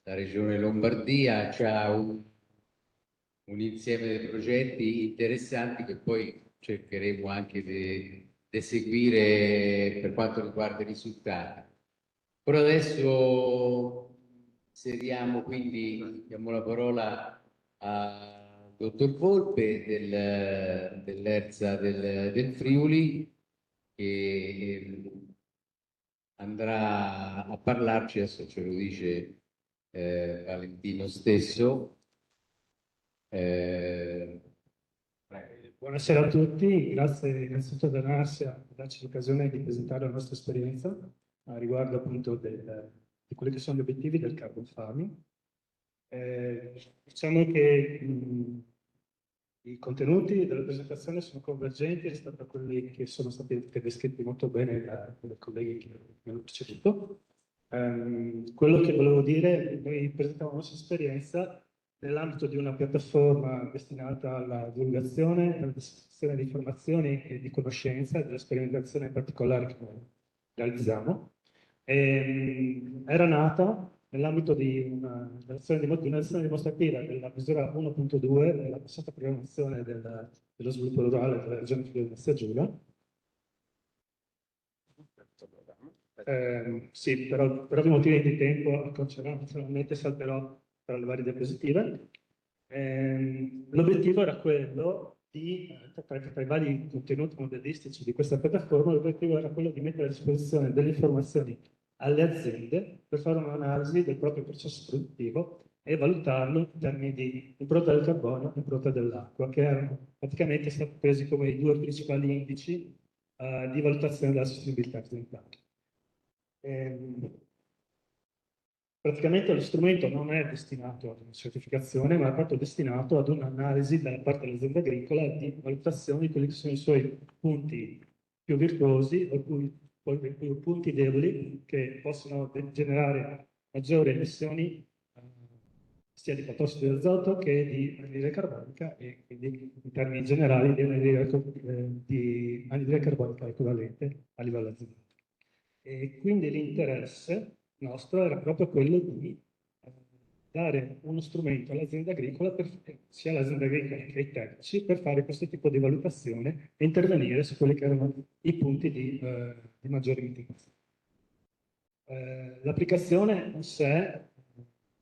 la Regione Lombardia ha un insieme di progetti interessanti che poi cercheremo anche di seguire per quanto riguarda i risultati. Però adesso inseriamo, quindi diamo la parola al dottor Volpe dell'ERZA del Friuli, che andrà a parlarci, adesso ce lo dice Valentino stesso. Buonasera a tutti, grazie innanzitutto ad Anarsia per darci l'occasione di presentare la nostra esperienza a riguardo appunto di quelli che sono gli obiettivi del carbon farming. Diciamo che i contenuti della presentazione sono convergenti rispetto a quelli che sono stati descritti molto bene dai colleghi che mi hanno preceduto. Quello che volevo dire, noi presentiamo la nostra esperienza nell'ambito di una piattaforma destinata alla divulgazione, alla distribuzione di informazioni e di conoscenza, della sperimentazione particolare che noi realizziamo. Era nata nell'ambito di un'azione dimostrativa della misura 1.2 della passata programmazione dello sviluppo rurale della regione Friuli-Venezia Giulia. Sì, però per ovvi motivi di tempo, naturalmente salterò tra le varie diapositive. L'obiettivo era quello di, tra i vari contenuti modellistici di questa piattaforma, l'obiettivo era quello di mettere a disposizione delle informazioni alle aziende per fare un'analisi del proprio processo produttivo e valutarlo in termini di impronta del carbonio e impronta dell'acqua, che erano praticamente stati presi come i due principali indici di valutazione della sostenibilità aziendale. Praticamente lo strumento non è destinato ad una certificazione, ma è proprio destinato ad un'analisi da parte dell'azienda agricola di valutazione di quelli che sono i suoi punti più virtuosi o i punti deboli che possono generare maggiori emissioni sia di fotossido di azoto che di anidride carbonica e quindi in termini generali di anidride carbonica equivalente a livello aziendale. E quindi l'interesse nostro era proprio quello di dare uno strumento all'azienda agricola, sia all'azienda agricola che ai tecnici, per fare questo tipo di valutazione e intervenire su quelli che erano i punti di maggiore mitigazione. L'applicazione in sé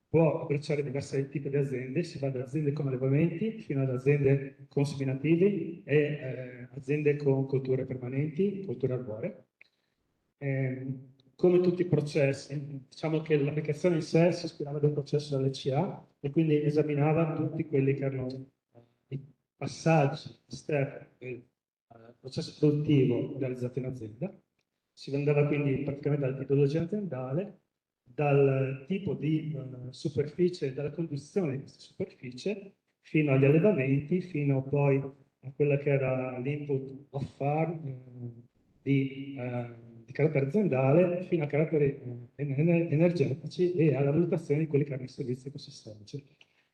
può abbracciare diversi tipi di aziende, si va da aziende con allevamenti fino ad aziende con seminativi e aziende con colture permanenti, colture arboree. Come tutti i processi, diciamo che l'applicazione in sé si ispirava ad un processo dell'ECA e quindi esaminava tutti quelli che erano i passaggi, step del processo produttivo realizzato in azienda. Si andava quindi praticamente dalla tipologia aziendale, dal tipo di superficie, dalla condizione di questa superficie, fino agli allevamenti, fino poi a quella che era l'input off farm di carattere aziendale, fino a caratteri energetici e alla valutazione di quelli che erano i servizi ecosistemici.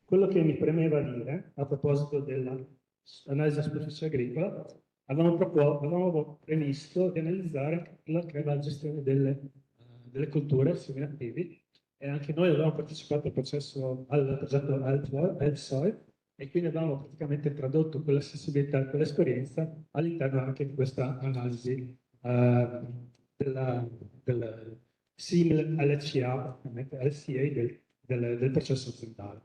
Quello che mi premeva dire a proposito dell'analisi della superficie agricola, avevamo previsto di analizzare la che è la gestione delle colture seminativi e anche noi avevamo partecipato al progetto Health Soil e quindi abbiamo praticamente tradotto quella sensibilità e quell'esperienza all'interno anche di questa analisi del simile all'CA, del processo aziendale.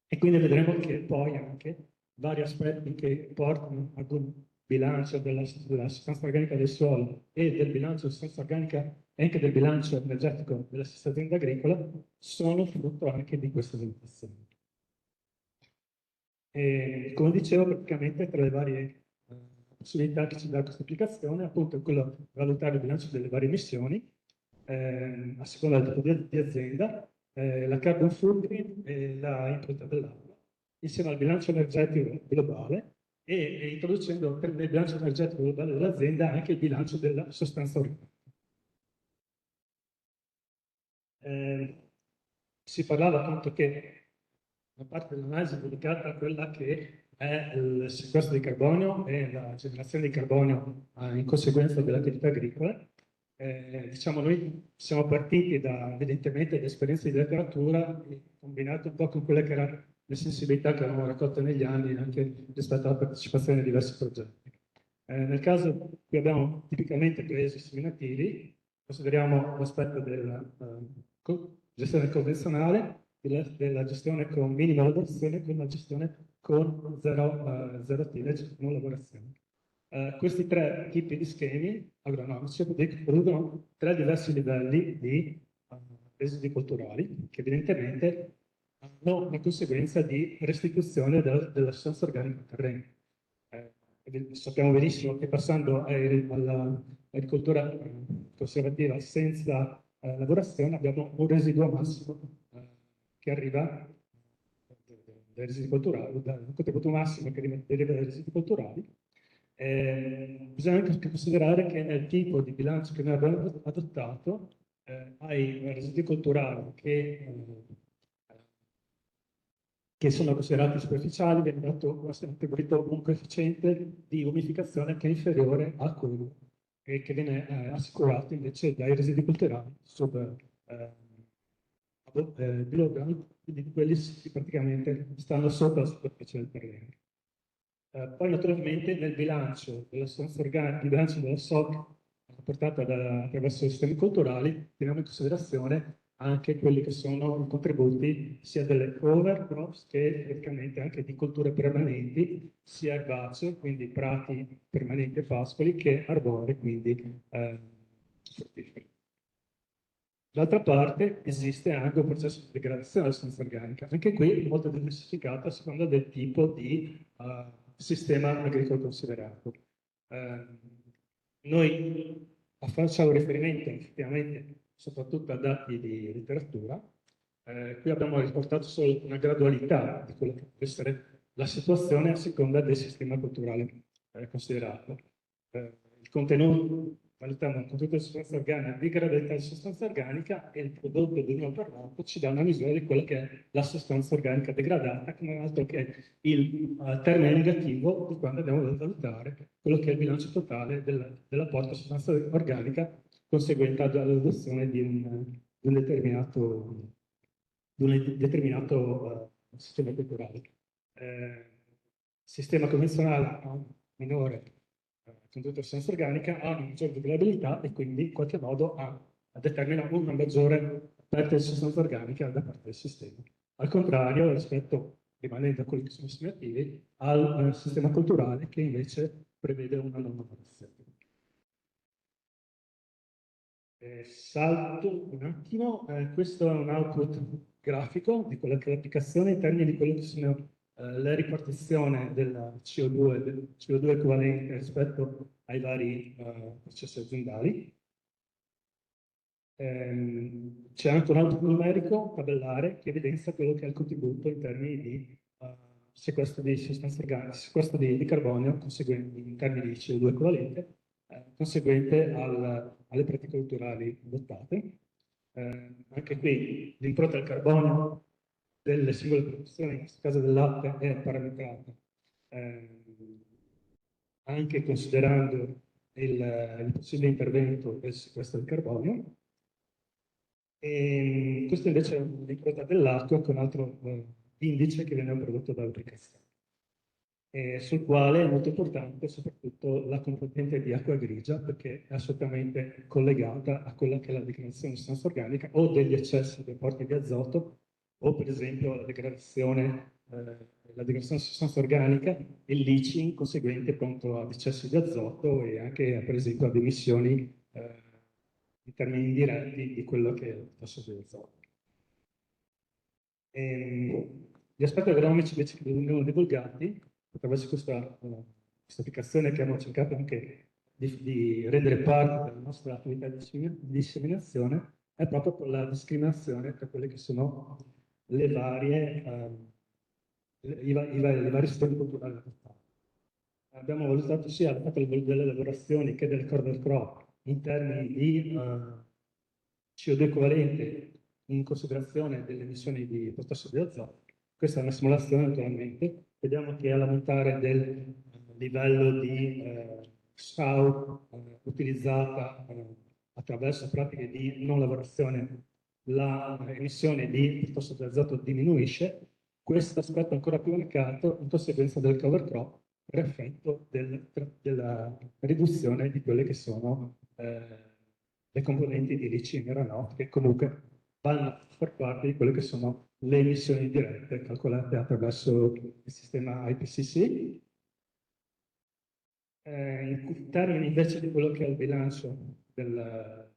E quindi vedremo che poi anche vari aspetti che portano ad un bilancio della sostanza organica del suolo e del bilancio della sostanza organica e anche del bilancio energetico della stessa azienda agricola sono frutto anche di questa valutazione. Come dicevo, praticamente tra le varie possibilità che ci dà questa applicazione, appunto, è quello di valutare il bilancio delle varie emissioni a seconda del tipo di azienda, la carbon footprint e la impronta dell'acqua, insieme al bilancio energetico globale e introducendo nel bilancio energetico globale dell'azienda anche il bilancio della sostanza organica. Si parlava appunto che una parte dell'analisi è dedicata a quella che è il sequestro di carbonio e la generazione di carbonio in conseguenza delle attività agricole. diciamo, noi siamo partiti evidentemente da esperienze di letteratura, combinate un po' con quelle che erano le sensibilità che avevamo raccolto negli anni, anche rispetto alla partecipazione a diversi progetti. Nel caso qui abbiamo tipicamente paesi seminativi, consideriamo l'aspetto della gestione convenzionale, della gestione con minima lavorazione, con la gestione con zero tillage, non lavorazione. Questi tre tipi di schemi agronomici producono tre diversi livelli di residui culturali, che evidentemente hanno una conseguenza di restituzione della sostanza organica al terreno. Sappiamo benissimo che passando all'agricoltura conservativa senza lavorazione abbiamo un residuo massimo che arriva dai residui culturali, dal contributo massimo che deriva dai residui culturali. Bisogna anche considerare che nel tipo di bilancio che noi abbiamo adottato, ai residui culturali che sono considerati superficiali, viene dato attribuito un coefficiente di umificazione che è inferiore a quello che viene assicurato invece dai residui culturali bilogani, quindi quelli che praticamente stanno sopra la superficie del terreno. Poi naturalmente nel bilancio della sostanza organica, il bilancio della SOC portata attraverso i sistemi culturali, teniamo in considerazione anche quelli che sono i contributi sia delle cover crops che praticamente anche di colture permanenti, sia erbacee, quindi prati permanenti e pascoli, che arborei, quindi fruttiferi. D'altra parte esiste anche un processo di degradazione della sostanza organica, anche qui molto diversificato a seconda del tipo di sistema agricolo considerato. Noi facciamo riferimento effettivamente soprattutto a dati di letteratura. Qui abbiamo riportato solo una gradualità di quello che può essere la situazione a seconda del sistema culturale considerato. Il contenuto, valutiamo il contenuto di sostanza organica, di gradualità di sostanza organica e il prodotto di ognuno parlato ci dà una misura di quella che è la sostanza organica degradata, che non è altro che il termine negativo di quando andiamo a valutare quello che è il bilancio totale dell'apporto di sostanza organica conseguente all'adozione di un determinato sistema culturale. Sistema convenzionale ha un minore contenuto di sostanza organica, ha una maggiore degradabilità e quindi in qualche modo determina una maggiore perdita di sostanza organica da parte del sistema. Al contrario, rispetto, rimanendo a quelli che sono i sistemi attivi, al sistema culturale che invece prevede una non lavorazione. Salto un attimo, questo è un output grafico di quella che è l'applicazione in termini di quello che sono la ripartizione del CO2 equivalente rispetto ai vari processi aziendali. C'è anche un output numerico tabellare che evidenzia quello che è il contributo in termini di sequestro di sostanze organiche, sequestro di carbonio in termini di CO2 equivalente, conseguente alle pratiche culturali adottate. Anche qui l'impronta al carbonio delle singole produzioni, in questo caso del latte, è parametrata anche considerando il possibile intervento del sequestro del carbonio. E questo invece è l'impronta dell'acqua con un altro indice che viene prodotto dall'applicazione, sul quale è molto importante soprattutto la componente di acqua grigia, perché è assolutamente collegata a quella che è la degradazione di sostanza organica o degli eccessi di apporti di azoto, o per esempio la degradazione di sostanza organica e il leaching conseguente appunto ad eccessi di azoto e anche per esempio ad emissioni in termini indiretti di quello che è il tasso di azoto. Gli aspetti agronomici invece che vengono divulgati attraverso questa applicazione che abbiamo cercato anche di rendere parte della nostra attività di disseminazione è proprio la discriminazione tra quelle che sono le vari sistemi culturali adottati. Abbiamo valutato sia il fatto delle lavorazioni che del cover crop in termini di CO2 equivalente in considerazione delle emissioni di potassio di azoto. Questa è una simulazione naturalmente. Vediamo che all'aumentare del livello di SAU utilizzata attraverso pratiche di non lavorazione la emissione di idrossido d'azoto diminuisce, questo aspetto è ancora più marcato in conseguenza del cover crop per effetto della riduzione di quelle che sono le componenti di licine Renault, che comunque vanno a far parte di quelle che sono le emissioni dirette calcolate attraverso il sistema IPCC. In termini invece di quello che è il bilancio del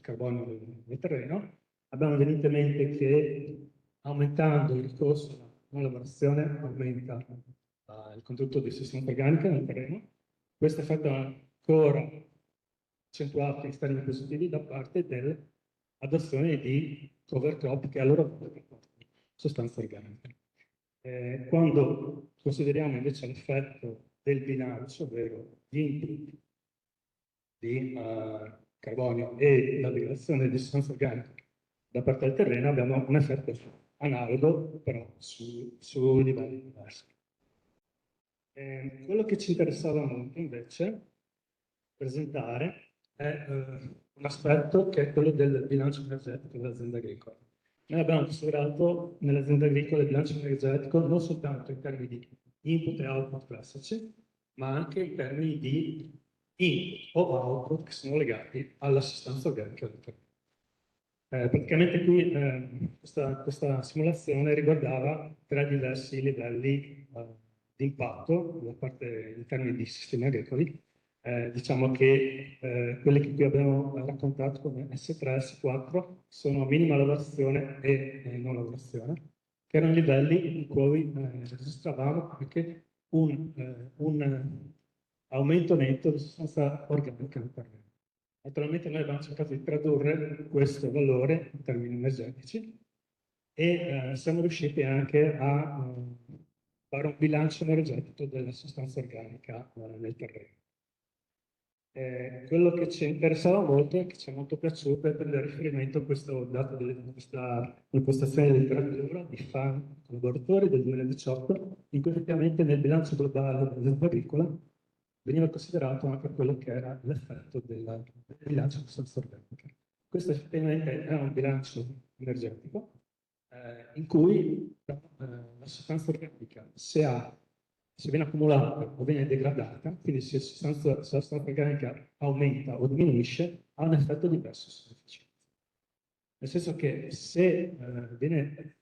carbonio nel terreno, abbiamo evidentemente che aumentando il ricorso alla non lavorazione aumenta il contenuto di sostanza organica nel terreno. Questo effetto è ancora accentuato in termini positivi da parte dell'adozione di cover crop che a loro volta comportano sostanza organica. Quando consideriamo invece l'effetto del bilancio, ovvero gli input di carbonio e la degradazione di sostanza organica da parte del terreno, abbiamo un effetto analogo, però su livelli diversi. Quello che ci interessava molto invece presentare è un aspetto che è quello del bilancio energetico dell'azienda agricola. Noi abbiamo considerato nelle aziende agricole il bilancio energetico non soltanto in termini di input e output classici, ma anche in termini di input o output che sono legati alla sostanza organica del terreno. Praticamente qui questa simulazione riguardava tre diversi livelli di impatto da parte in termini di sistemi agricoli. Diciamo che quelli che qui abbiamo raccontato come S3 e S4 sono minima lavorazione e non lavorazione, che erano livelli in cui registravamo anche un aumento netto di sostanza organica nel terreno. Naturalmente noi abbiamo cercato di tradurre questo valore in termini energetici e siamo riusciti anche a fare un bilancio energetico della sostanza organica nel terreno. Quello che ci interessava molto e che ci è molto piaciuto è prendere riferimento a questo dato di questa impostazione di letteratura di FAN collaboratori del 2018, in cui effettivamente nel bilancio globale dell'azienda agricola veniva considerato anche quello che era l'effetto del bilancio di sostanza organica. Questo effettivamente è un bilancio energetico in cui la sostanza organica, se viene accumulata o viene degradata, quindi se la sostanza organica aumenta o diminuisce, ha un effetto diverso sull'efficienza. Nel senso che se viene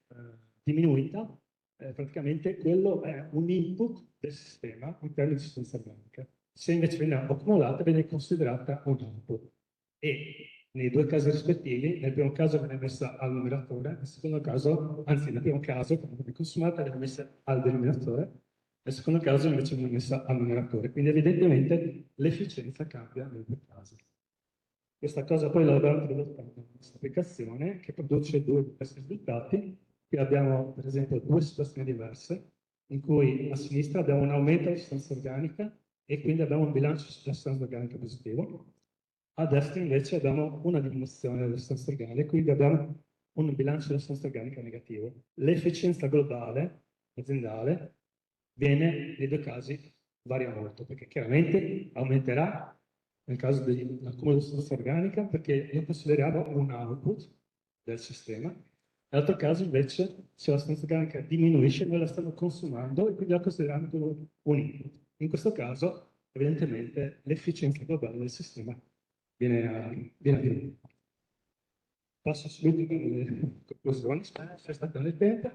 diminuita, praticamente quello è un input del sistema in termini di sostanza organica. Se invece viene accumulata, viene considerata un output. E nei due casi rispettivi, nel primo caso viene messa al numeratore, nel secondo caso, anzi nel primo caso, quando viene consumata, viene messa al denominatore, nel secondo caso invece viene messa al numeratore. Quindi evidentemente l'efficienza cambia nei due casi. Questa cosa poi l'abbiamo introdotta in questa applicazione che produce due diversi risultati. Qui abbiamo per esempio due situazioni diverse, in cui a sinistra abbiamo un aumento della sostanza organica e quindi abbiamo un bilancio sulla sostanza organica positivo. A destra invece abbiamo una diminuzione della sostanza organica e quindi abbiamo un bilancio della sostanza organica negativo. L'efficienza globale aziendale viene nei due casi varia molto, perché chiaramente aumenterà nel caso dell'accumulo di sostanza organica perché lo consideriamo un output del sistema. Nell'altro caso invece se la sostanza organica diminuisce noi la stiamo consumando e quindi la consideriamo come un input. In questo caso evidentemente l'efficienza globale del sistema viene a diminuire. Passo subito alle conclusioni, spero sia stato nel tempo.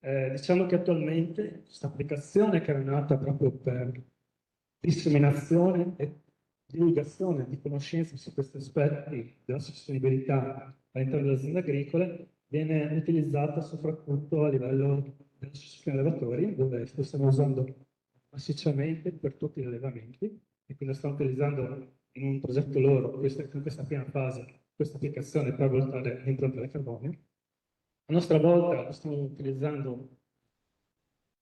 Diciamo che attualmente questa applicazione che era nata proprio per disseminazione e divulgazione di conoscenze su questi aspetti della sostenibilità all'interno delle aziende agricole viene utilizzata soprattutto a livello dell'associazione allevatori, dove lo stiamo usando massicciamente per tutti gli allevamenti e quindi stiamo utilizzando in un progetto loro, in questa prima fase, questa applicazione per valutare l'impronta del carbonio. A nostra volta lo stiamo utilizzando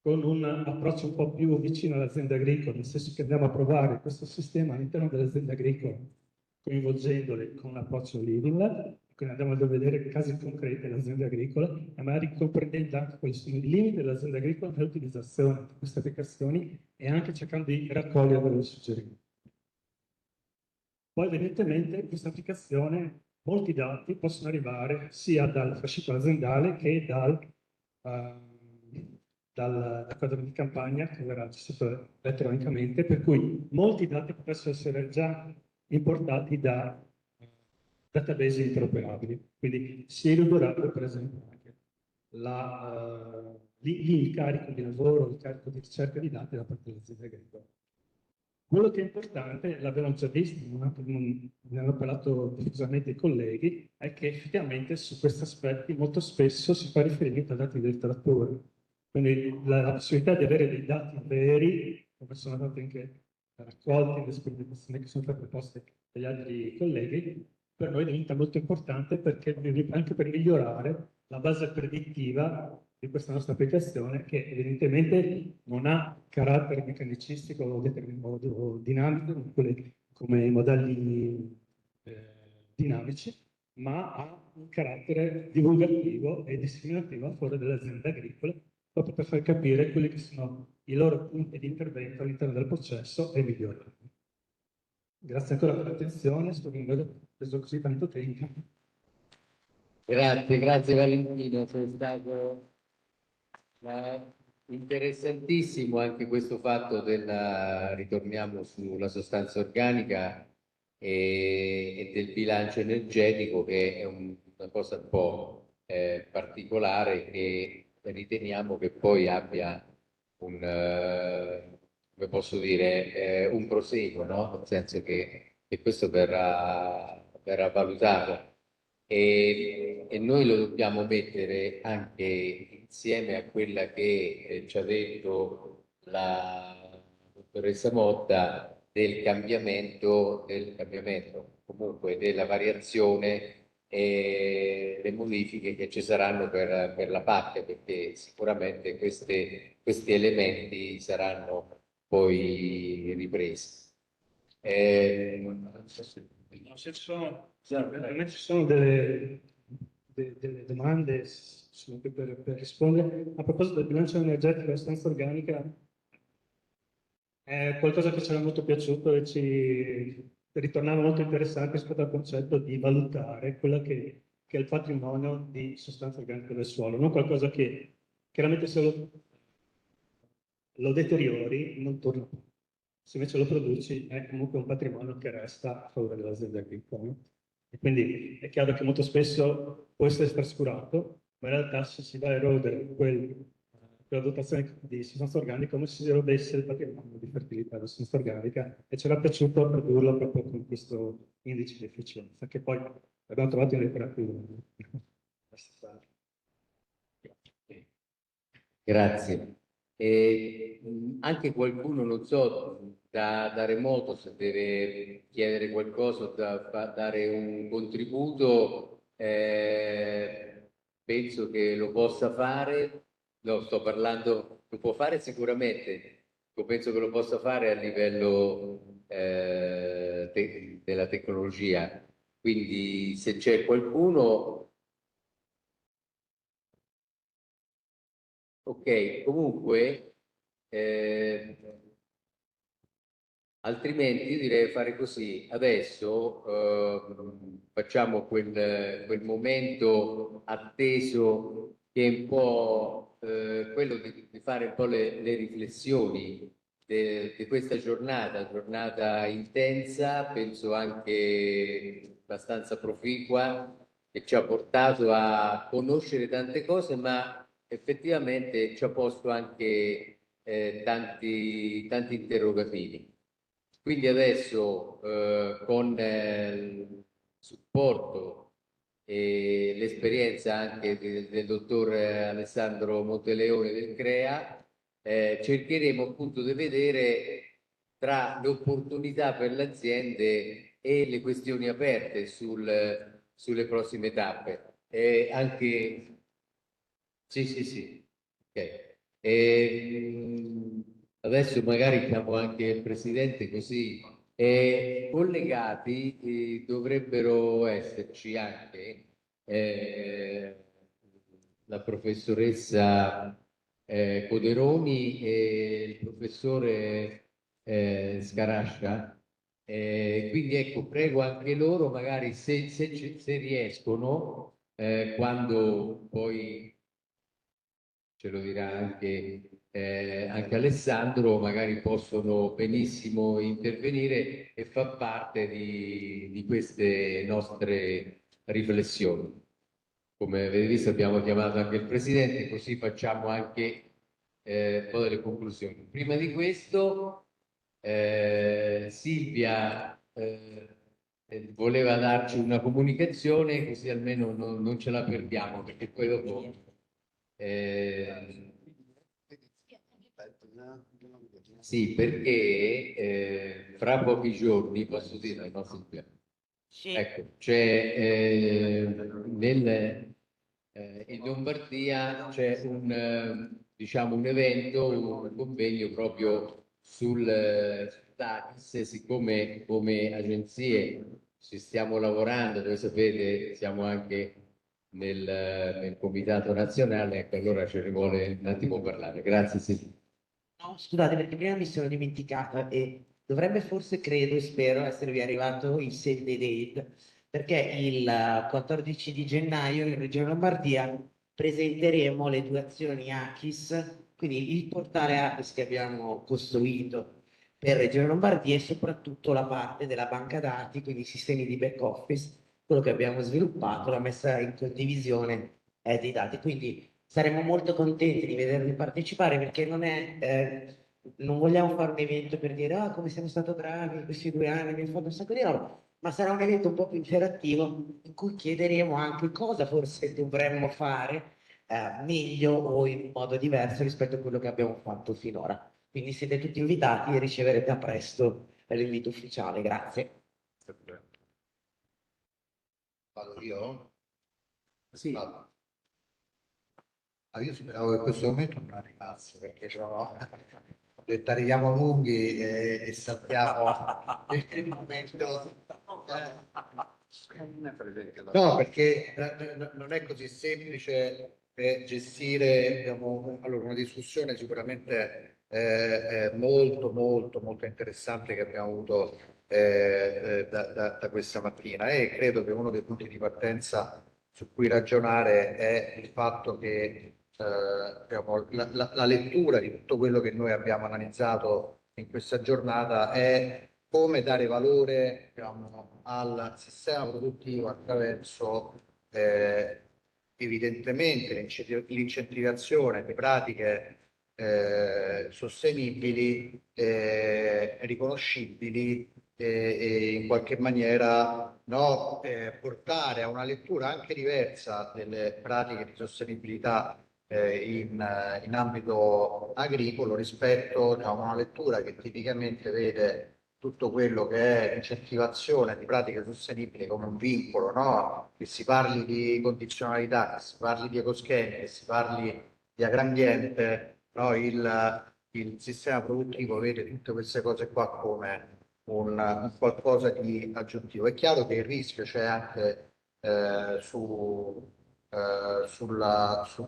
con un approccio un po' più vicino alle aziende agricole, nel senso che andiamo a provare questo sistema all'interno delle aziende agricole, coinvolgendole con un approccio living lab, quindi andiamo a vedere casi concreti delle aziende agricole e magari comprendendo anche quali sono i limiti delle aziende agricole nell'utilizzazione di queste applicazioni e anche cercando di raccogliere dei suggerimenti. Poi evidentemente in questa applicazione molti dati possono arrivare sia dal fascicolo aziendale che dal quadro di campagna che verrà gestito elettronicamente, per cui molti dati possono essere già importati da database interoperabili. Quindi si ridurrà, per esempio, anche l'incarico di lavoro, l'incarico di ricerca di dati da parte delle aziende agricole. Quello che è importante, l'abbiamo già visto, ne hanno parlato diffusamente i colleghi, è che effettivamente su questi aspetti molto spesso si fa riferimento a dati di letteratura. Quindi la possibilità di avere dei dati veri, come sono stati anche raccolti nelle sperimentazioni che sono state proposte dagli altri colleghi, per noi diventa molto importante perché anche per migliorare la base predittiva di questa nostra applicazione, che evidentemente non ha carattere meccanicistico o dinamico come i modelli dinamici, ma ha un carattere divulgativo e disseminativo a favore delle aziende agricole, proprio per far capire quelli che sono i loro punti di intervento all'interno del processo e migliorarli. Grazie ancora per l'attenzione, spero di non aver preso così tanto tempo. Grazie Valentino, sei stato interessantissimo anche questo fatto ritorniamo sulla sostanza organica e del bilancio energetico, che è una cosa un po' particolare, che riteniamo che poi abbia come posso dire, un proseguo, no? Nel senso che questo verrà valutato e noi lo dobbiamo mettere anche insieme a quella che ci ha detto la dottoressa Motta del cambiamento, comunque della variazione e le modifiche che ci saranno per la PAC, perché sicuramente questi elementi saranno poi ripresi. No, se ci sono, veramente ci sono delle domande per rispondere. A proposito del bilancio energetico della sostanza organica, è qualcosa che ci era molto piaciuto e ci ritornava molto interessante rispetto al concetto di valutare quello che è il patrimonio di sostanza organica del suolo, non qualcosa che chiaramente se lo deteriori non torna più. Se invece lo produci è comunque un patrimonio che resta a favore dell'azienda agricola. E quindi è chiaro che molto spesso può essere trascurato, ma in realtà se si va a erodere quella dotazione di sostanza organica, come se si erodesse il patrimonio di fertilità della sostanza organica, e ci era piaciuto produrlo proprio con questo indice di efficienza, che poi abbiamo trovato in letteratura. Grazie. Anche qualcuno, non so, da remoto, se deve chiedere qualcosa, dare un contributo, penso che lo possa fare. No, sto parlando, lo può fare sicuramente, io penso che lo possa fare a livello della tecnologia. Quindi se c'è qualcuno. Ok, comunque, eh, altrimenti io direi fare così. Adesso facciamo quel momento atteso che è un po' quello di fare un po' le riflessioni di questa giornata intensa, penso anche abbastanza proficua, che ci ha portato a conoscere tante cose, ma effettivamente ci ha posto anche tanti interrogativi. Quindi adesso con il supporto e l'esperienza anche del dottor Alessandro Monteleone del CREA, cercheremo appunto di vedere tra le opportunità per le aziende e le questioni aperte sulle prossime tappe. Anche sì, sì, sì. Ok. Adesso magari chiamo anche il presidente così. Collegati dovrebbero esserci anche la professoressa Coderoni e il professore Scarascia, Quindi ecco, prego anche loro, magari se riescono, quando poi ce lo dirà anche Alessandro, magari possono benissimo intervenire e far parte di queste nostre riflessioni. Come avete visto abbiamo chiamato anche il Presidente, così facciamo anche un po' delle conclusioni. Prima di questo, Silvia voleva darci una comunicazione, così almeno non ce la perdiamo, perché poi dopo... sì, perché fra pochi giorni, posso dire, no, Silvia? Sì, Ecco, c'è in Lombardia c'è diciamo, un evento, un convegno proprio sul TACS, siccome come agenzie ci stiamo lavorando, voi sapete, siamo anche nel Comitato Nazionale, ecco, allora ci vuole un attimo parlare. Grazie Silvia. no, scusate perché prima mi sono dimenticata e dovrebbe forse, credo e spero, esservi arrivato il save the date, perché il 14 di gennaio in Regione Lombardia presenteremo le due azioni ACHIS, quindi il portale ACHIS che abbiamo costruito per Regione Lombardia e soprattutto la parte della banca dati, quindi i sistemi di back office, quello che abbiamo sviluppato, la messa in condivisione dei dati. Quindi saremo molto contenti di vedervi partecipare perché non vogliamo fare un evento per dire ah, come siamo stati bravi in questi 2 anni, abbiamo fatto un sacco di roba, ma sarà un evento un po' più interattivo in cui chiederemo anche cosa forse dovremmo fare meglio o in modo diverso rispetto a quello che abbiamo fatto finora. Quindi siete tutti invitati e riceverete a presto l'invito ufficiale. Grazie. Vado io? Sì. Vado. Io speravo che questo momento non arrivasse perché ho detto arriviamo lunghi e saltiamo il momento. No, perché non è così semplice gestire diciamo, allora, una discussione sicuramente molto, molto, molto interessante che abbiamo avuto da questa mattina e credo che uno dei punti di partenza su cui ragionare è il fatto che diciamo, la lettura di tutto quello che noi abbiamo analizzato in questa giornata è come dare valore, diciamo, al sistema produttivo attraverso evidentemente l'incentivazione di pratiche sostenibili, riconoscibili e in qualche maniera no, portare a una lettura anche diversa delle pratiche di sostenibilità in ambito agricolo rispetto diciamo, a una lettura che tipicamente vede tutto quello che è incentivazione di pratiche sostenibili come un vincolo, no? Che si parli di condizionalità, che si parli di ecoschemi, che si parli di agrambiente, no? Il sistema produttivo vede tutte queste cose qua come un qualcosa di aggiuntivo. È chiaro che il rischio c'è anche sul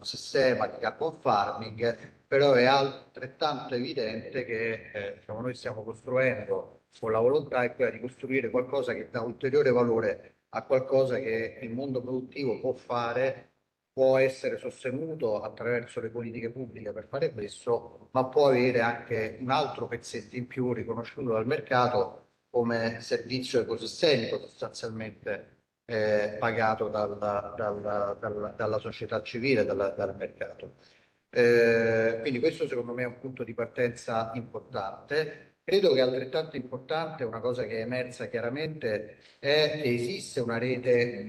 sistema di carbon farming, però è altrettanto evidente che diciamo, noi stiamo costruendo con la volontà è quella di costruire qualcosa che dà ulteriore valore a qualcosa che il mondo produttivo può fare, può essere sostenuto attraverso le politiche pubbliche per fare questo, ma può avere anche un altro pezzetto in più riconosciuto dal mercato come servizio ecosistemico sostanzialmente pagato dalla società civile, dal mercato. Quindi questo secondo me è un punto di partenza importante. Credo che altrettanto importante, una cosa che è emersa chiaramente, è che esiste una rete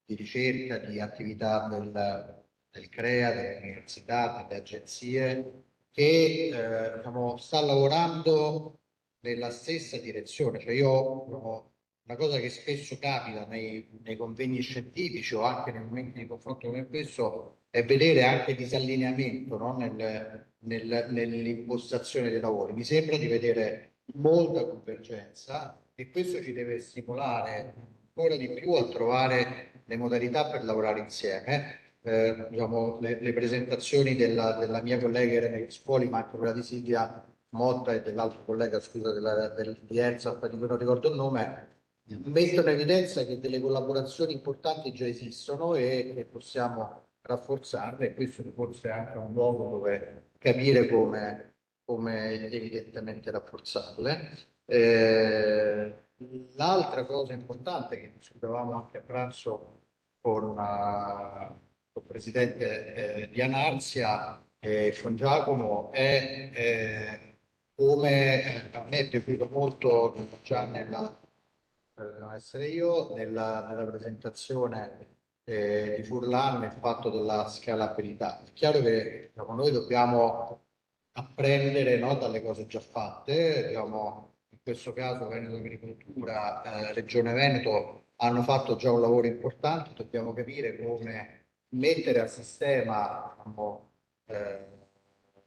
di ricerca, di attività del CREA, delle università, delle agenzie, che diciamo, sta lavorando nella stessa direzione. Cioè io una cosa che spesso capita nei convegni scientifici o anche nei momenti di confronto come questo è vedere anche disallineamento no? Nell'impostazione dei lavori. Mi sembra di vedere molta convergenza e questo ci deve stimolare ancora di più a trovare le modalità per lavorare insieme. Diciamo, le presentazioni della mia collega Irene Scuoli, ma anche quella di Silvia Motta e dell'altro collega, scusa, di ERSAP, di cui non ricordo il nome, mettono in evidenza che delle collaborazioni importanti già esistono e che possiamo rafforzarle, e questo forse è anche un luogo dove capire come evidentemente rafforzarle. L'altra cosa importante che discutevamo anche a pranzo con il presidente di Anarsia e con Giacomo è come a me è piaciuto molto già per non essere io, nella presentazione di Furlan il fatto della scalabilità. È chiaro che diciamo, noi dobbiamo apprendere, no, dalle cose già fatte, diciamo, in questo caso Veneto Agricoltura, Regione Veneto hanno fatto già un lavoro importante, dobbiamo capire come mettere a sistema diciamo,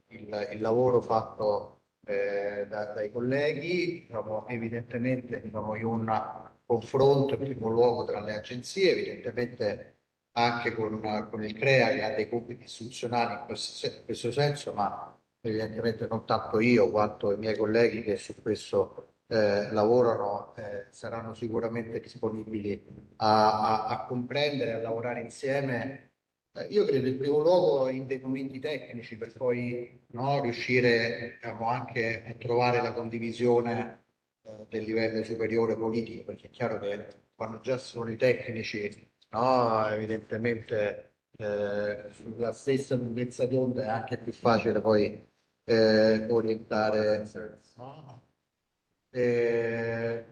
il lavoro fatto dai colleghi, diciamo, evidentemente diciamo, in un confronto in primo luogo tra le agenzie, evidentemente anche con il CREA che ha dei compiti istituzionali in questo senso, ma evidentemente non tanto io quanto i miei colleghi che su questo lavorano saranno sicuramente disponibili a comprendere, a lavorare insieme. Io credo in primo luogo in dei momenti tecnici per poi no, riuscire diciamo, anche a trovare la condivisione del livello superiore politico, perché è chiaro che quando già sono i tecnici, no, evidentemente sulla stessa lunghezza d'onda è anche più facile poi orientare. Eh,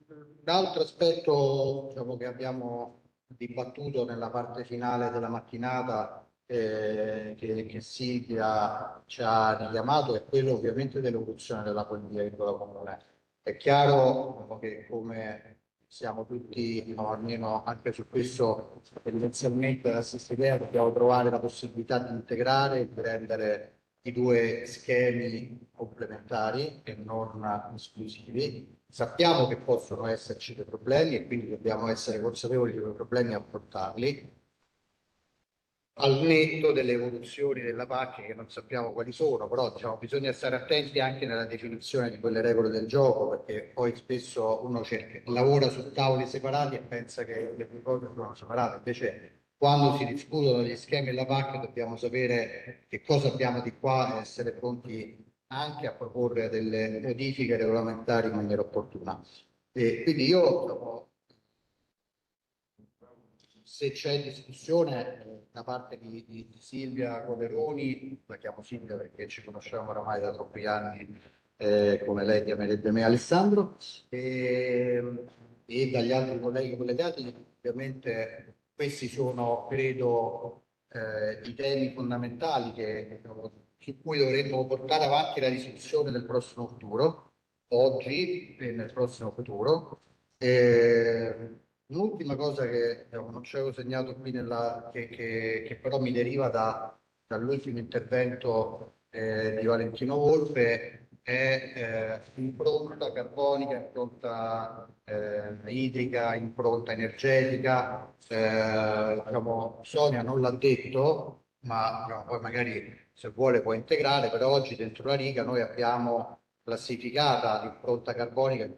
un altro aspetto diciamo, che abbiamo dibattuto nella parte finale della mattinata che Silvia ci ha richiamato è quello ovviamente dell'evoluzione della politica agricola comune. È chiaro diciamo, che come siamo tutti, diciamo, almeno anche su questo, tendenzialmente della stessa idea, dobbiamo trovare la possibilità di integrare e di rendere i due schemi complementari e non esclusivi. Sappiamo che possono esserci dei problemi e quindi dobbiamo essere consapevoli di quei problemi e affrontarli al netto delle evoluzioni della PAC che non sappiamo quali sono, però diciamo, bisogna stare attenti anche nella definizione di quelle regole del gioco, perché poi spesso uno lavora su tavoli separati e pensa che le due cose sono separate, invece quando si discutono gli schemi della PAC dobbiamo sapere che cosa abbiamo di qua e essere pronti anche a proporre delle modifiche regolamentari in maniera opportuna. E quindi io diciamo, se c'è discussione da parte di Silvia Coveroni, la chiamo Silvia perché ci conosciamo oramai da troppi anni, come lei chiamerebbe me Alessandro, e dagli altri colleghi collegati, ovviamente questi sono, credo, i temi fondamentali su cui dovremmo portare avanti la discussione del prossimo futuro, oggi e nel prossimo futuro. L'ultima cosa che non ci avevo segnato qui, che però mi deriva dall'ultimo intervento di Valentino Volpe, è impronta carbonica, impronta idrica, impronta energetica. Diciamo, Sonia non l'ha detto, ma diciamo, poi magari se vuole può integrare, però oggi dentro la Riga noi abbiamo classificata l'impronta carbonica di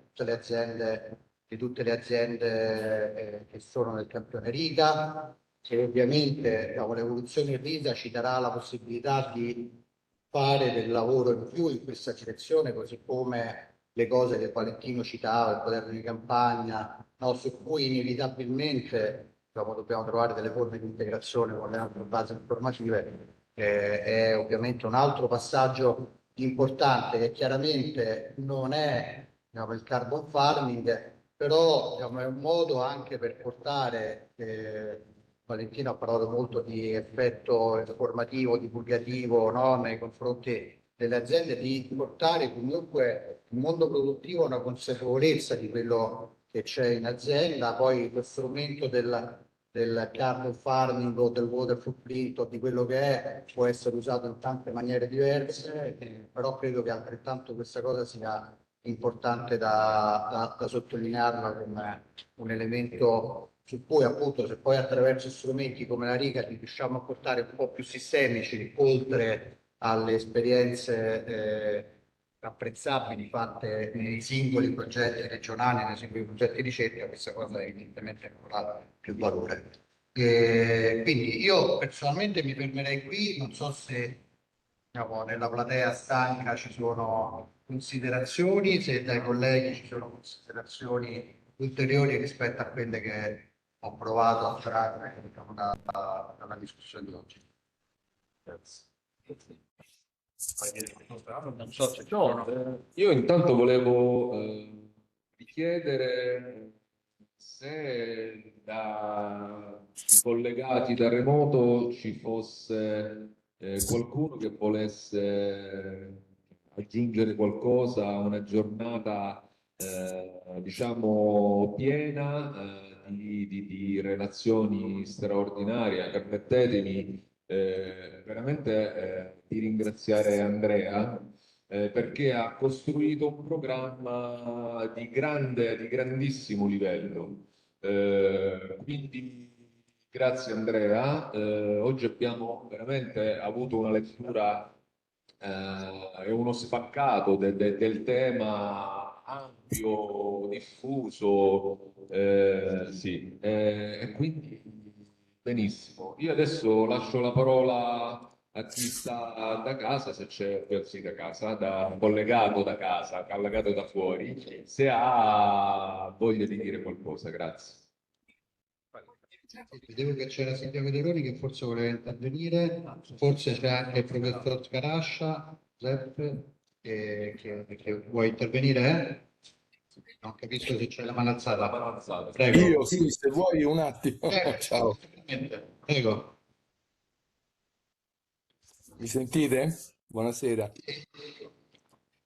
tutte le aziende che sono nel campione Riga, che ovviamente diciamo, l'evoluzione in Riga ci darà la possibilità di fare del lavoro in più in questa direzione, così come le cose che Valentino citava, il quaderno di campagna, no, su cui inevitabilmente diciamo, dobbiamo trovare delle forme di integrazione con le altre basi informative. È ovviamente un altro passaggio importante che chiaramente non è diciamo, il carbon farming, però diciamo, è un modo anche per portare, Valentino ha parlato molto di effetto informativo, divulgativo, no, nei confronti delle aziende, di portare comunque il mondo produttivo a una consapevolezza di quello che c'è in azienda, poi lo strumento del carbon farming o del water footprint o di quello che è può essere usato in tante maniere diverse, però credo che altrettanto questa cosa sia importante da sottolinearla come un elemento su cui appunto se poi attraverso strumenti come la Riga li riusciamo a portare un po' più sistemici oltre alle esperienze apprezzabili fatte nei singoli progetti regionali, nei singoli progetti di ricerca, questa cosa evidentemente ancora più valore. Quindi io personalmente mi fermerei qui, non so se diciamo, nella platea stanca ci sono considerazioni, se dai colleghi ci sono considerazioni ulteriori rispetto a quelle che ho provato a trarre diciamo, dalla discussione di oggi. Grazie. Non so se No, io intanto volevo richiedere se i collegati da remoto ci fosse qualcuno che volesse aggiungere qualcosa a una giornata diciamo piena di relazioni straordinarie. Permettetemi veramente di ringraziare Andrea perché ha costruito un programma di grandissimo livello. Quindi grazie Andrea. Oggi abbiamo veramente avuto una lettura e uno spaccato del tema ampio, diffuso, sì, e quindi benissimo. Io adesso lascio la parola a chi sta da casa, se c'è, sì, da casa, collegato da casa, collegato da fuori, se ha voglia di dire qualcosa, grazie. Vedevo che c'era Silvia Vedroni che forse voleva intervenire, forse c'è anche il professor Scarascia, Giuseppe, che vuoi intervenire? Non capisco se c'è la mano alzata. Prego. Io sì, se vuoi un attimo. Ciao. Prego. Mi sentite? Buonasera.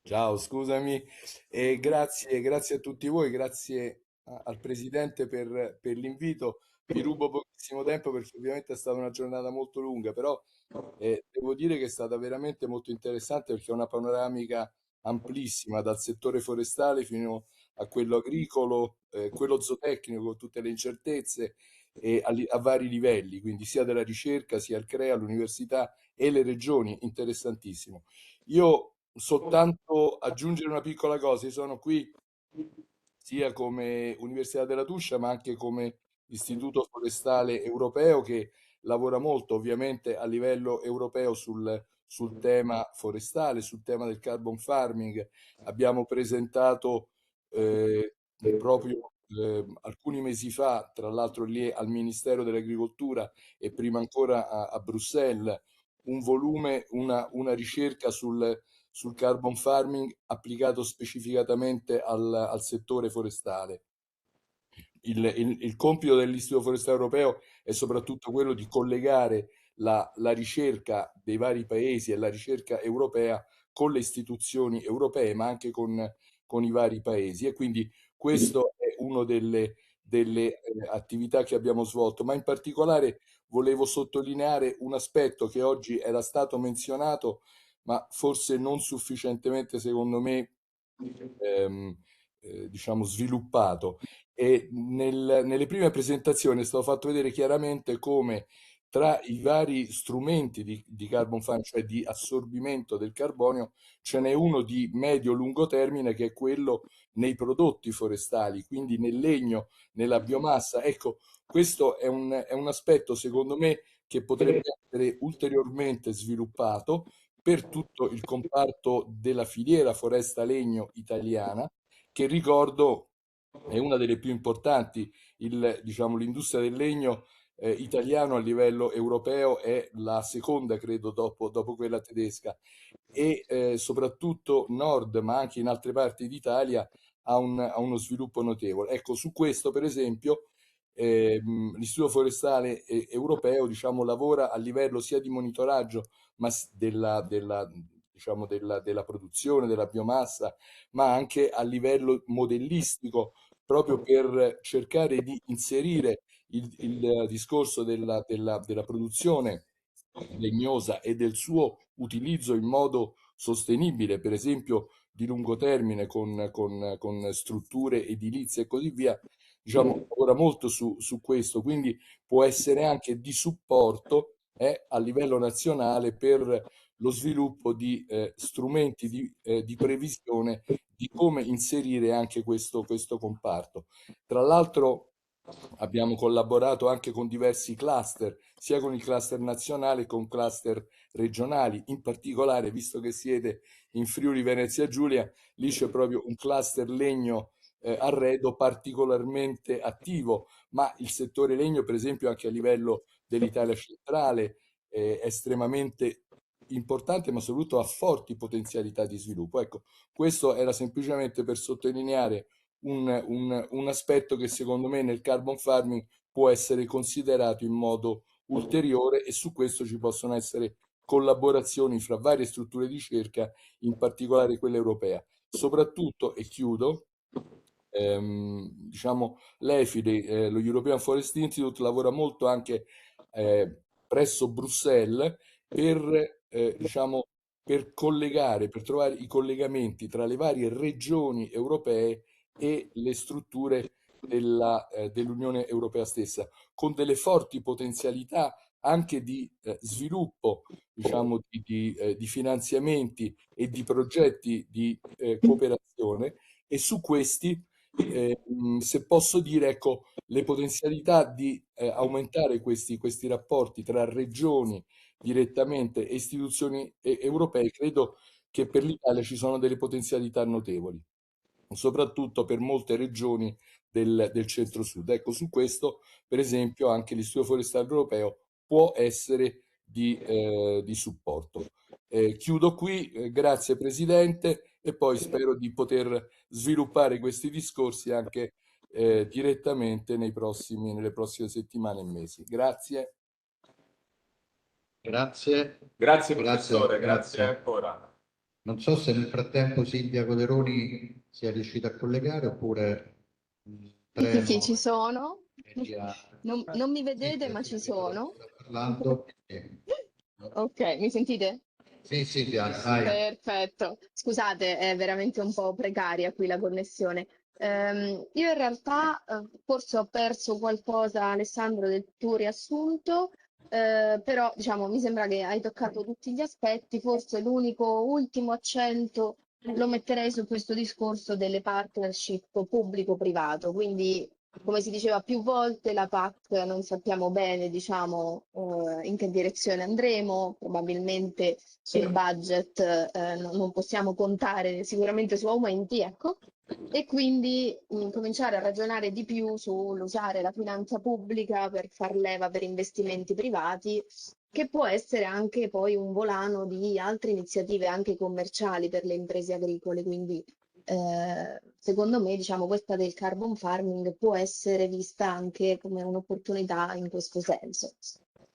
Ciao, scusami. E grazie a tutti voi, grazie al Presidente per l'invito. Vi rubo pochissimo tempo perché ovviamente è stata una giornata molto lunga, però devo dire che è stata veramente molto interessante perché è una panoramica amplissima, dal settore forestale fino a quello agricolo, quello zootecnico, con tutte le incertezze e a vari livelli, quindi sia della ricerca, sia il CREA, l'università e le regioni, interessantissimo. Io soltanto aggiungere una piccola cosa, io sono qui sia come Università della Tuscia, ma anche come Istituto Forestale Europeo che lavora molto ovviamente a livello europeo sul tema forestale, sul tema del carbon farming. Abbiamo presentato proprio alcuni mesi fa, tra l'altro lì al Ministero dell'Agricoltura e prima ancora a Bruxelles, un volume, una ricerca sul carbon farming applicato specificatamente al settore forestale. Il compito dell'Istituto Forestale Europeo è soprattutto quello di collegare la ricerca dei vari paesi e la ricerca europea con le istituzioni europee, ma anche con i vari paesi. E quindi questo è una delle attività che abbiamo svolto, ma in particolare volevo sottolineare un aspetto che oggi era stato menzionato, ma forse non sufficientemente, secondo me, diciamo, sviluppato. E nelle prime presentazioni è stato fatto vedere chiaramente come tra i vari strumenti di carbon farming, cioè di assorbimento del carbonio, ce n'è uno di medio-lungo termine che è quello nei prodotti forestali, quindi nel legno, nella biomassa. Ecco, questo è un aspetto, secondo me, che potrebbe essere ulteriormente sviluppato per tutto il comparto della filiera foresta-legno italiana, che ricordo è una delle più importanti. Diciamo, l'industria del legno italiano a livello europeo è la seconda, credo, dopo quella tedesca e soprattutto nord, ma anche in altre parti d'Italia, ha uno sviluppo notevole. Ecco, su questo, per esempio, l'Istituto Forestale Europeo, diciamo, lavora a livello sia di monitoraggio ma diciamo, della produzione, della biomassa, ma anche a livello modellistico, proprio per cercare di inserire il discorso della produzione legnosa e del suo utilizzo in modo sostenibile, per esempio di lungo termine con strutture edilizie e così via, diciamo, lavora molto su questo, quindi può essere anche di supporto a livello nazionale per lo sviluppo di strumenti di previsione di come inserire anche questo comparto. Tra l'altro abbiamo collaborato anche con diversi cluster, sia con il cluster nazionale che con cluster regionali. In particolare, visto che siete in Friuli Venezia Giulia, lì c'è proprio un cluster legno arredo particolarmente attivo, ma il settore legno, per esempio, anche a livello dell'Italia centrale, è estremamente importante, ma soprattutto ha forti potenzialità di sviluppo. Ecco, questo era semplicemente per sottolineare un aspetto che secondo me nel carbon farming può essere considerato in modo ulteriore, e su questo ci possono essere collaborazioni fra varie strutture di ricerca, in particolare quella europea. Soprattutto, e chiudo, diciamo, l'EFIDE, lo European Forest Institute, lavora molto anche presso Bruxelles diciamo, per collegare, per trovare i collegamenti tra le varie regioni europee e le strutture dell'Unione Europea stessa, con delle forti potenzialità anche di sviluppo, diciamo, di finanziamenti e di progetti di cooperazione, e su questi, se posso dire, ecco, le potenzialità di aumentare questi rapporti tra regioni direttamente e istituzioni europee, credo che per l'Italia ci sono delle potenzialità notevoli, soprattutto per molte regioni del centro-sud. Ecco, su questo, per esempio, anche l'Istituto Forestale Europeo può essere di supporto. Chiudo qui, grazie Presidente, e poi spero di poter sviluppare questi discorsi anche direttamente nelle prossime settimane e mesi. Grazie. Grazie. Grazie professore, Grazie. grazie ancora. Non so se nel frattempo Silvia Coderoni sia riuscita a collegare oppure Sì, sì, ci sono. via. Non mi vedete, Silvia, ma ci Silvia Coderoni sono. sta parlando. Ok, mi sentite? Sì, Silvia, vai. Perfetto. Scusate, è veramente un po' precaria qui la connessione. Io in realtà forse ho perso qualcosa, Alessandro, del tuo riassunto, però diciamo, mi sembra che hai toccato tutti gli aspetti. Forse l'unico ultimo accento lo metterei su questo discorso delle partnership pubblico-privato. Quindi, come si diceva più volte, la PAC non sappiamo bene, diciamo, in che direzione andremo. Probabilmente sul budget non possiamo contare sicuramente su aumenti, ecco. E quindi cominciare a ragionare di più sull'usare la finanza pubblica per far leva per investimenti privati, che può essere anche poi un volano di altre iniziative anche commerciali per le imprese agricole. Quindi secondo me, diciamo, questa del carbon farming può essere vista anche come un'opportunità in questo senso.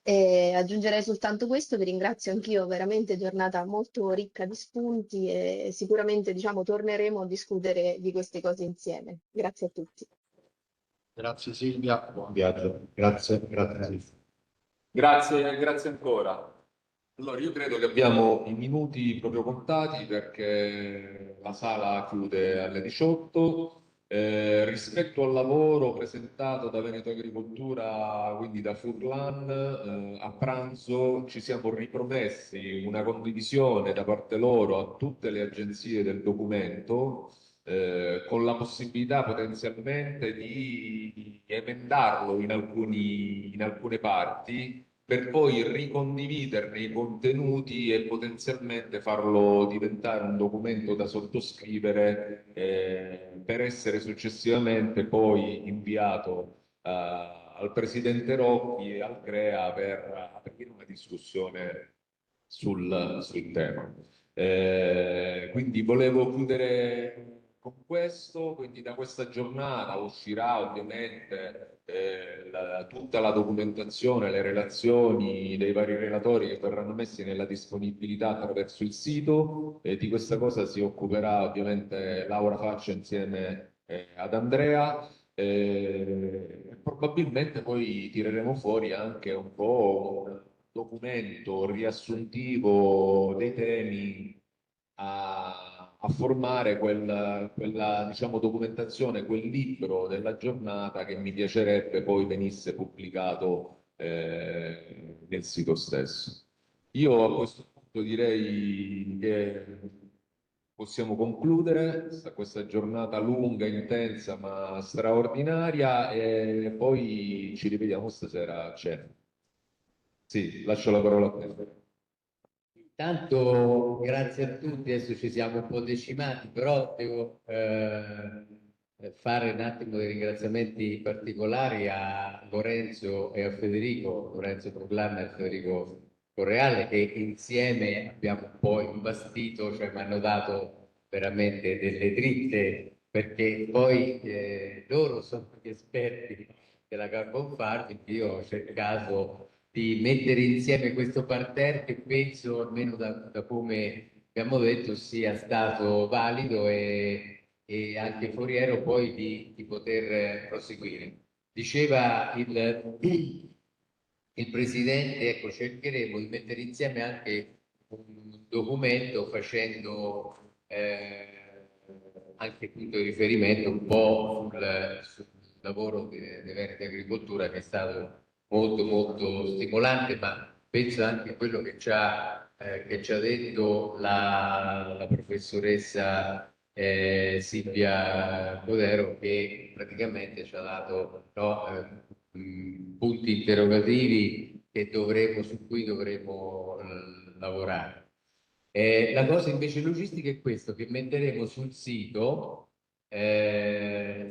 E aggiungerei soltanto questo, vi ringrazio anch'io, veramente giornata molto ricca di spunti e sicuramente diciamo, torneremo a discutere di queste cose insieme. Grazie a tutti. Grazie Silvia, buon viaggio. Grazie, grazie Silvia. Grazie ancora. Allora, io credo che abbiamo i minuti proprio contati perché la sala chiude alle 18. Rispetto al lavoro presentato da Veneto Agricoltura, quindi da Furlan, a pranzo ci siamo ripromessi una condivisione da parte loro a tutte le agenzie del documento, con la possibilità potenzialmente di emendarlo in alcune parti per poi ricondividerne i contenuti e potenzialmente farlo diventare un documento da sottoscrivere per essere successivamente poi inviato al Presidente Rocchi e al CREA per aprire una discussione sul tema. Quindi volevo chiudere con questo, quindi da questa giornata uscirà ovviamente tutta la documentazione, le relazioni dei vari relatori che verranno messi nella disponibilità attraverso il sito, e di questa cosa si occuperà ovviamente Laura Faccia insieme ad Andrea. Probabilmente poi tireremo fuori anche un po' un documento riassuntivo dei temi a formare quella, diciamo, documentazione, quel libro della giornata che mi piacerebbe poi venisse pubblicato nel sito stesso. Io a questo punto Io direi che possiamo concludere questa giornata lunga, intensa, ma straordinaria e poi ci rivediamo stasera a cena. Sì, lascio la parola a te. Intanto, grazie a tutti, adesso ci siamo un po' decimati, però devo fare un attimo dei ringraziamenti particolari a Lorenzo e a Federico, Lorenzo Proclama e Federico Correale, che insieme abbiamo un po' imbastito, cioè mi hanno dato veramente delle dritte, perché poi loro sono gli esperti della carbon farming, io ho cercato di mettere insieme questo parterre che penso, almeno da come abbiamo detto, sia stato valido e anche foriero poi di poter proseguire. Diceva il Presidente, ecco, cercheremo di mettere insieme anche un documento facendo anche punto di riferimento un po' sul lavoro di Veneta Agricoltura che è stato molto molto stimolante, ma penso anche a quello che ci ha detto la professoressa Silvia Codero, che praticamente ci ha dato no, punti interrogativi su cui dovremo lavorare. La cosa invece logistica è questo, che metteremo sul sito le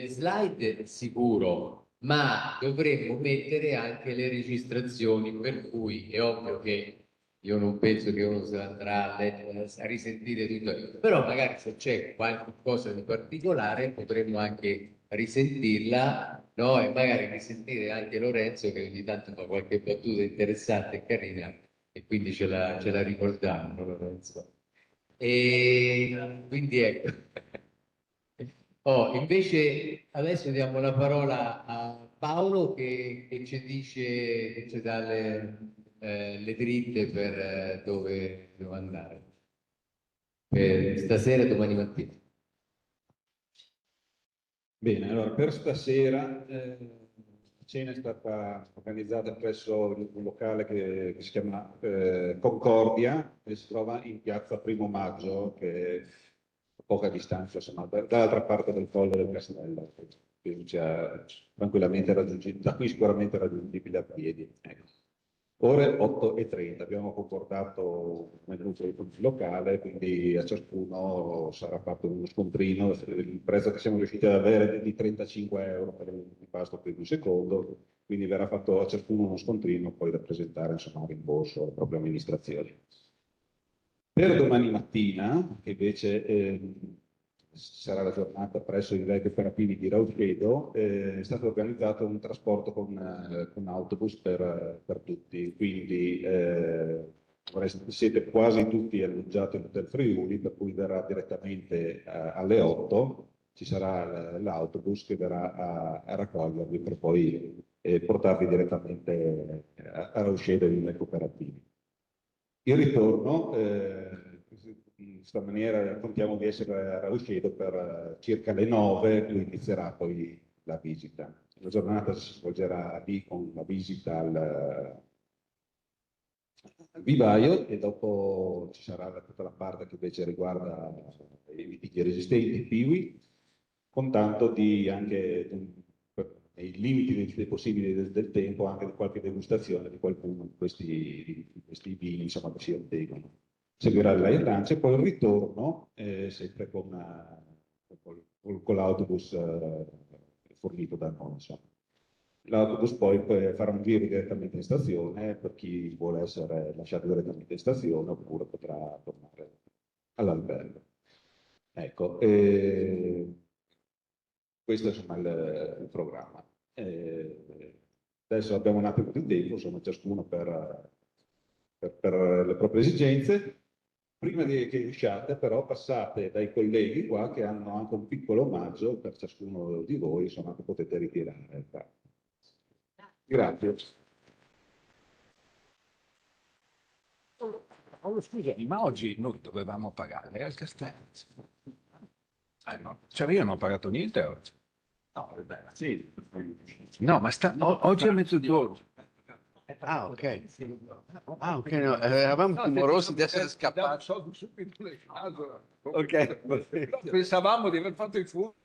slide sicuro, ma dovremmo mettere anche le registrazioni, per cui è ovvio che io non penso che uno se la andrà a risentire tutto, però magari se c'è qualcosa di particolare potremmo anche risentirla, no? E magari risentire anche Lorenzo che ogni tanto fa qualche battuta interessante e carina e quindi ce la ricordiamo, no, Lorenzo? E quindi ecco. Oh, invece adesso diamo la parola a Paolo che ci dice, che ci dà le dritte per dove devo andare. Per stasera e domani mattina. Bene, allora per stasera la cena è stata organizzata presso un locale che si chiama Concordia e si trova in piazza Primo Maggio, che è a poca distanza, insomma, dall'altra parte del Colle del Castello, quindi sia tranquillamente raggiungibile, da qui sicuramente raggiungibile a piedi. Ecco. Ore 8:30, abbiamo comportato un menù locale, quindi a ciascuno sarà fatto uno scontrino, il prezzo che siamo riusciti ad avere è di 35 euro per un pasto più di un secondo, quindi verrà fatto a ciascuno uno scontrino poi da presentare insomma, a rimborso alle proprie amministrazioni. Per domani mattina, che invece sarà la giornata presso i vecchi operativi di Raugedo, è stato organizzato un trasporto con autobus per tutti, quindi siete quasi tutti alloggiati in Hotel Friuli, per cui verrà direttamente alle 8, ci sarà l'autobus che verrà a raccogliervi per poi portarvi direttamente a Raugedo in vecchi operativi. Il ritorno, in questa maniera contiamo di essere a Rauscedo per circa le 9, dove inizierà poi la visita. La giornata si svolgerà lì con la visita al vivaio e dopo ci sarà tutta la parte che invece riguarda i vitigni resistenti, i piwi, con tanto di anche nei limiti dei possibili del tempo, anche di qualche degustazione di qualcuno di questi vini insomma, che si ottengono. Seguirà il live lunch e poi il ritorno, sempre con l'autobus fornito da noi. Insomma. L'autobus poi farà un giro direttamente in stazione per chi vuole essere lasciato direttamente in stazione oppure potrà tornare all'albergo. Ecco, questo è insomma il programma. Adesso abbiamo un attimo di tempo, insomma, ciascuno per le proprie esigenze. Prima che usciate, però, passate dai colleghi qua che hanno anche un piccolo omaggio per ciascuno di voi, insomma, che potete ritirare. Grazie. Oh, scusami, ma oggi noi dovevamo pagare al castello? No. Cioè io non ho pagato niente oggi. No, vabbè, sì. No, ma oggi è mezzogiorno. Ah, ok. Ah, ok, no, eravamo timorosi di essere scappati. Soldi subito le case. Ok, va bene. Pensavamo di aver fatto i furti.